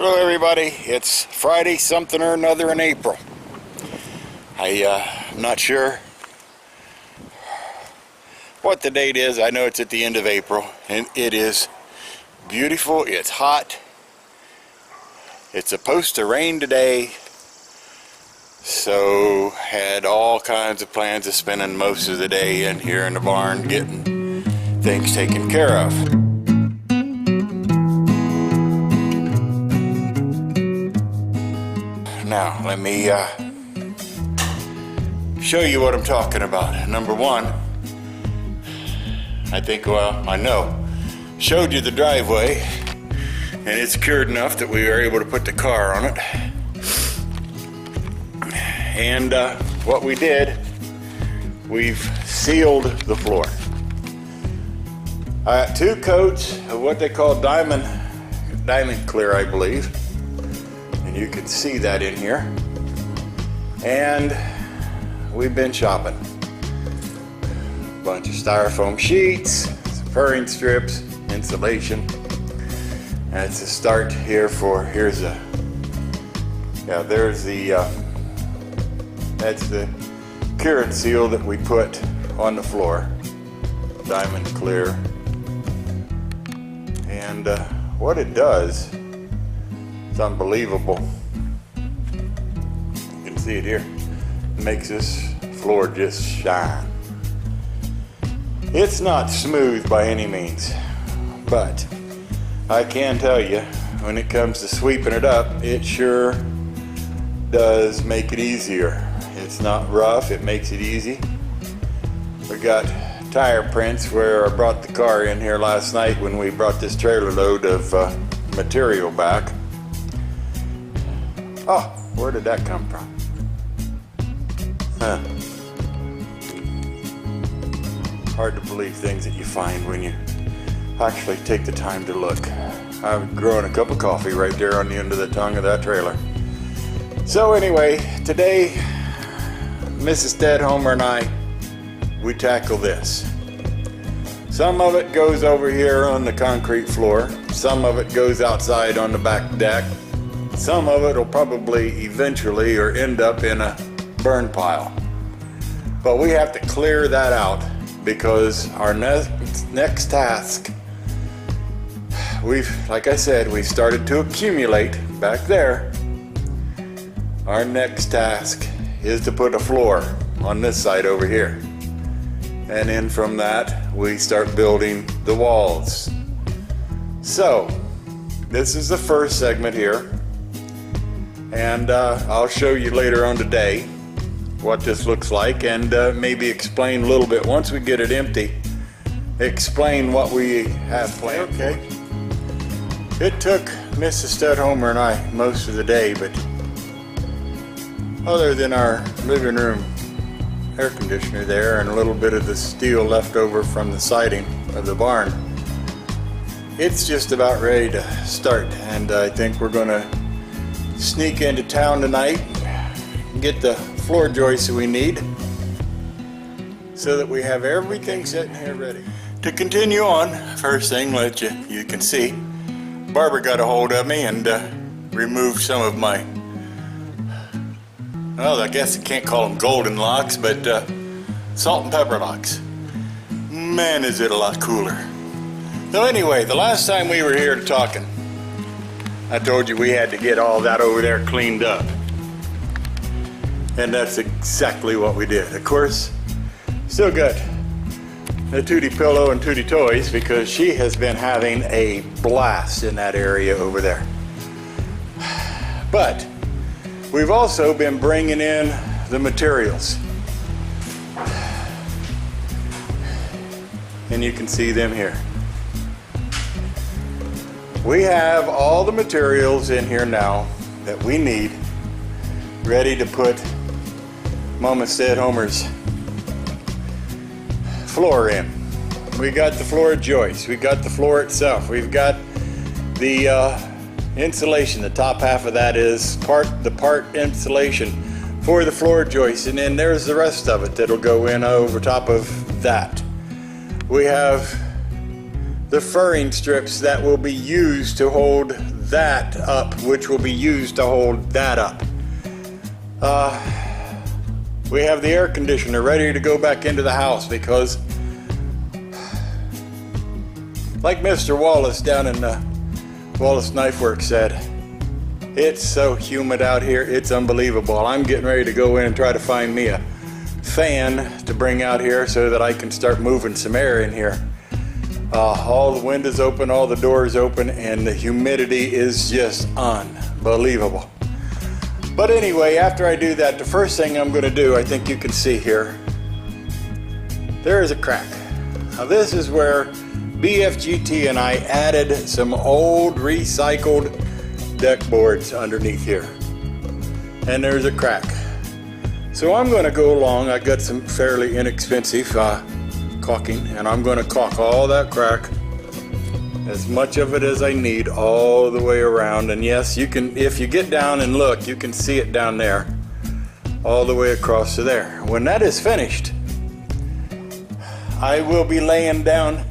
Hello everybody, it's Friday something or another in April. I'm not sure what the date is. I know it's at the end of April and it is beautiful, it's hot. It's supposed to rain today, so had all kinds of plans of spending most of the day in here in the barn getting things taken care of. Now, let me show you what I'm talking about. Number one, I know, showed you the driveway, and it's secured enough that we were able to put the car on it. And what we did, we've sealed the floor. I got 2 coats of what they call diamond clear, I believe. And you can see that in here. And we've been shopping. A bunch of styrofoam sheets, some furring strips, insulation. That's a start here for, there's the, that's the cure and seal that we put on the floor. Diamond clear. And what it does, it's unbelievable. You can see it here. It makes this floor just shine. It's not smooth by any means, but I can tell you, when it comes to sweeping it up, it sure does make it easier. It's not rough, it makes it easy. We got tire prints where I brought the car in here last night when we brought this trailer load of material back. Oh, where did that come from? Huh. Hard to believe things that you find when you actually take the time to look. I'm growing a cup of coffee right there on the end of the tongue of that trailer. So anyway, today, Mrs. Stedhomer and I, we tackle this. Some of it goes over here on the concrete floor. Some of it goes outside on the back deck. Some of it will probably eventually or end up in a burn pile. But we have to clear that out because our next task, like I said, we started to accumulate back there. Our next task is to put a floor on this side over here. And then from that, we start building the walls. So, this is the first segment here. And I'll show you later on today what this looks like and maybe explain a little bit, once we get it empty, explain what we have planned. Okay. It took Mrs. Stedhomer and I most of the day, but other than our living room air conditioner there and a little bit of the steel left over from the siding of the barn, it's just about ready to start. And I think we're gonna sneak into town tonight and get the floor joists that we need so that we have everything sitting here ready. To continue on, first thing, you can see, Barbara got a hold of me and removed some of my, well, I guess I can't call them golden locks, but salt and pepper locks. Man, is it a lot cooler. So anyway, the last time we were here talking, I told you we had to get all that over there cleaned up. And that's exactly what we did. Of course, still got the Tootie pillow and Tootie toys because she has been having a blast in that area over there. But we've also been bringing in the materials. And you can see them here. We have all the materials in here now that we need ready to put Mama Stedhomer's floor in. We got the floor joist, we got the floor itself, we've got the insulation. The top half of that is the part insulation for the floor joist, and then there's the rest of it that'll go in over top of that. We have the furring strips that will be used to hold that up, which will be used to hold that up. We have the air conditioner ready to go back into the house because, like Mr. Wallace down in Wallace Knife Works said, it's so humid out here, it's unbelievable. I'm getting ready to go in and try to find me a fan to bring out here so that I can start moving some air in here. All the windows open, all the doors open, and the humidity is just unbelievable. But anyway, after I do that, the first thing I'm going to do, I think you can see here, there is a crack. Now this is where BFGT and I added some old recycled deck boards underneath here. And there's a crack. So I'm going to go along, I got some fairly inexpensive caulking, and I'm going to caulk all that crack, as much of it as I need, all the way around. And yes, you can, if you get down and look, you can see it down there, all the way across to there. When that is finished, I will be laying down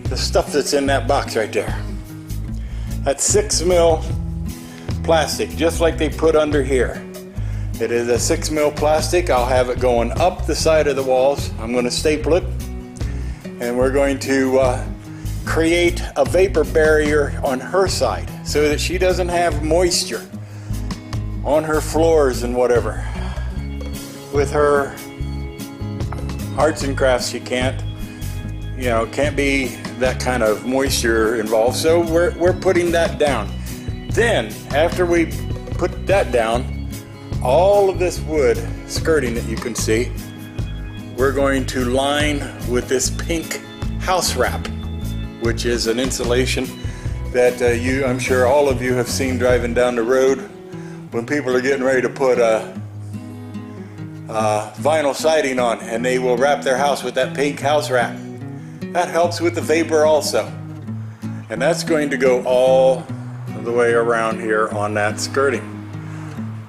the stuff that's in that box right there. That's 6 mil plastic, just like they put under here. It is a 6 mil plastic. I'll have it going up the side of the walls. I'm going to staple it, and we're going to create a vapor barrier on her side so that she doesn't have moisture on her floors and whatever. With her arts and crafts, she can't, you know, can't be that kind of moisture involved. So we're putting that down. Then after we put that down, all of this wood skirting that you can see, we're going to line with this pink house wrap, which is an insulation that I'm sure all of you have seen driving down the road when people are getting ready to put vinyl siding on, and they will wrap their house with that pink house wrap. That helps with the vapor also. And that's going to go all the way around here on that skirting,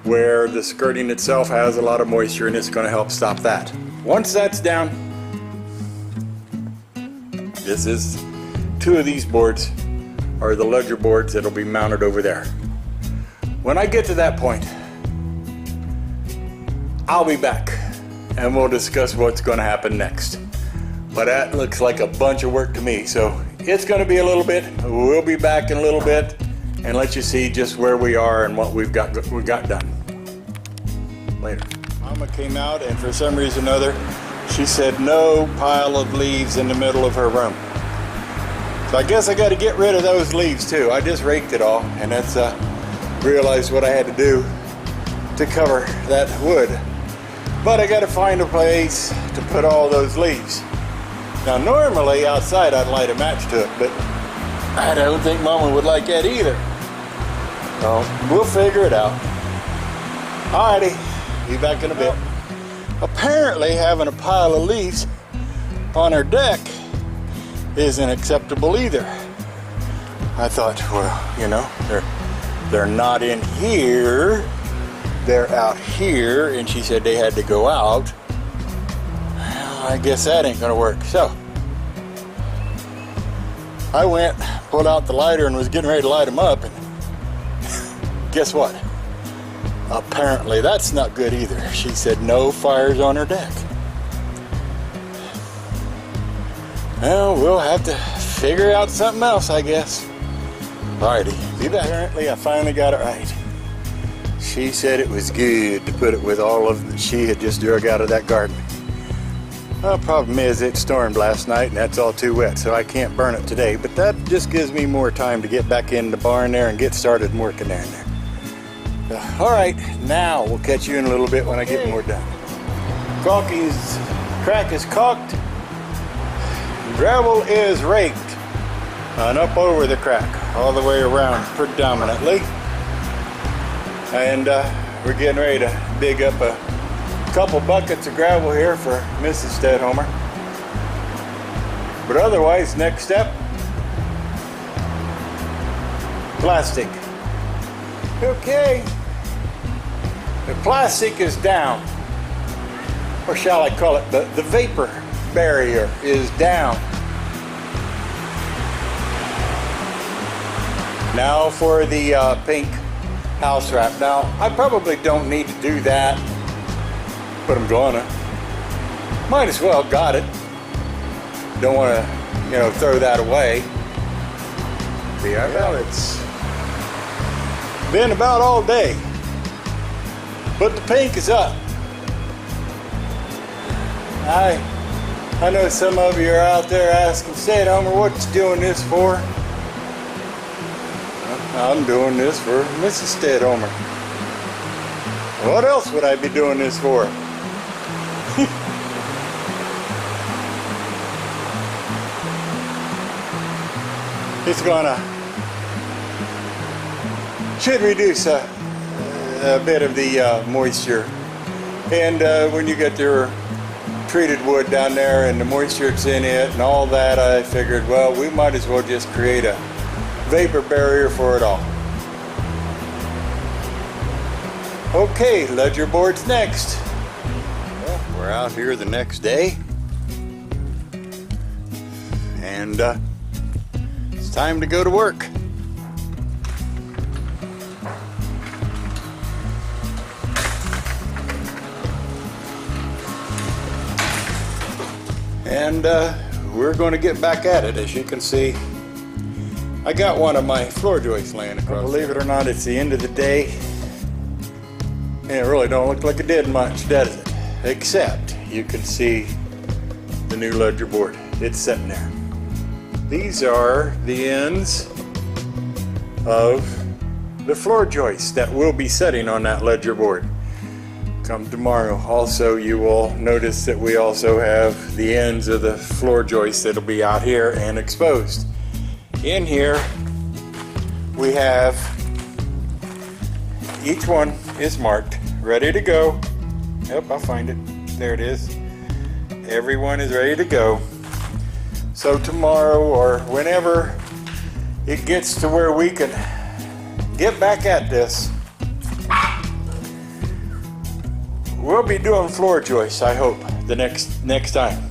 where the skirting itself has a lot of moisture, and it's going to help stop that. Once that's down, this is 2 of these boards are the ledger boards that'll be mounted over there. When I get to that point, I'll be back and we'll discuss what's going to happen next. But that looks like a bunch of work to me, so it's going to be a little bit. We'll be back in a little bit and let you see just where we are and what we got done. Later. Mama came out, and for some reason or other, she said no pile of leaves in the middle of her room. So I guess I got to get rid of those leaves too. I just raked it all, and that's realized what I had to do to cover that wood. But I got to find a place to put all those leaves. Now normally outside I'd light a match to it, but I don't think Mama would like that either. So we'll figure it out. Alrighty, be back in a bit. Apparently having a pile of leaves on her deck isn't acceptable either. I thought, well, you know, they're not in here, they're out here, and she said they had to go out. Well, I guess that ain't gonna work. So I went, pulled out the lighter, and was getting ready to light them up, and guess what? Apparently that's not good either. She said no fires on her deck. Well, we'll have to figure out something else, I guess. Alrighty, be back. Apparently I finally got it right. She said it was good to put it with all of that she had just dug out of that garden. Well, the problem is it stormed last night and that's all too wet, so I can't burn it today, but that just gives me more time to get back in the barn there and get started working there and there. Alright, now we'll catch you in a little bit when I get more done. Crack is caulked, gravel is raked, and up over the crack, all the way around predominantly. And we're getting ready to dig up a couple buckets of gravel here for Mrs. Stedhomer. But otherwise, next step, plastic. Okay, the plastic is down, or shall I call it the vapor barrier is down. Now for the pink house wrap. Now, I probably don't need to do that, but I'm gonna. Might as well got it. Don't want to, throw that away. Well, it's been about all day, but the pink is up. I know some of you are out there asking, "Stay-at-homer, what you doing this for?" I'm doing this for Mrs. Stay-at-homer. What else would I be doing this for? It's should reduce a bit of the moisture. And when you get your treated wood down there and the moisture that's in it and all that, I figured, well, we might as well just create a vapor barrier for it all. Okay, ledger board's next. Well, we're out here the next day, and it's time to go to work. And we're going to get back at it. As you can see, I got one of my floor joists laying across. Believe it or not, it's the end of the day, and it really don't look like it did much, does it? Except you can see the new ledger board. It's sitting there. These are the ends of the floor joists that will be setting on that ledger board come tomorrow. Also, you will notice that we also have the ends of the floor joists that'll be out here and exposed. In here we have, each one is marked, ready to go. Yep, I'll find it. There it is. Everyone is ready to go. So tomorrow or whenever it gets to where we can get back at this, we'll be doing floor joists, I hope, the next time.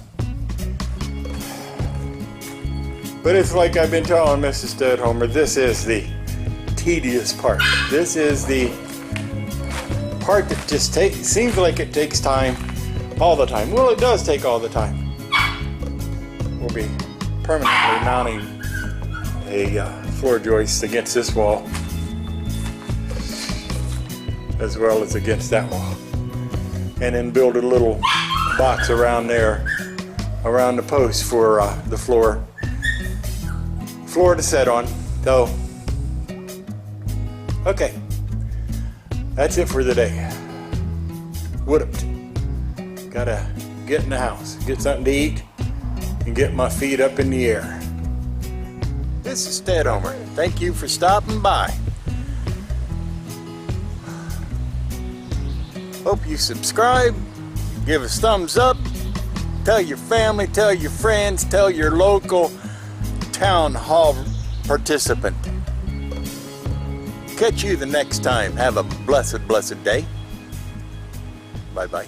But it's like I've been telling Mrs. Stay-at-homer, this is the tedious part. This is the part that just seems like it takes time all the time. Well, it does take all the time. We'll be permanently mounting a floor joist against this wall, as well as against that wall. And then build a little box around there, around the post for the floor to set on. So, okay, that's it for the day. Whooped. Gotta get in the house, get something to eat, and get my feet up in the air. This is Stay-at-homer. Thank you for stopping by. Hope you subscribe, give us thumbs up, tell your family, tell your friends, tell your local town hall participant. Catch you the next time. Have a blessed, blessed day. Bye-bye.